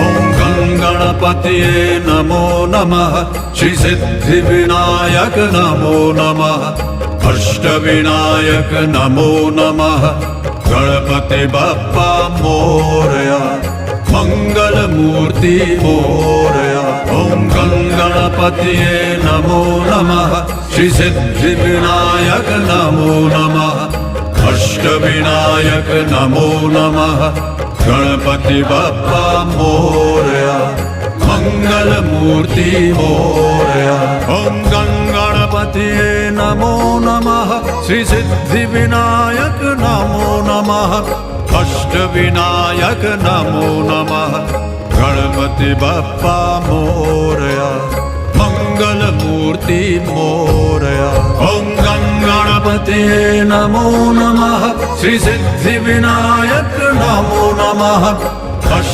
ॐ गणपतये नमो नमः श्री सिद्धिविनायक नमो नमः अष्टविनायक नमो नमः गणपति बप्पा मोरया मंगल मूर्ति मोरया ॐ गणपतये नमो नमः श्री सिद्धिविनायक नमो नमः अष्टविनायक नमो नमः गणपति बप्पा मोरया मंगल मूर्ति मोरया ॐ गणपतये नमो नमः श्री सिद्धिविनायक नमो नमः अष्टविनायक नमो नमः गणपति बप्पा मोरया मंगल मूर्ति मोरया ॐ गणपतये नमो नमः श्री सिद्धिविनायक नमो नमः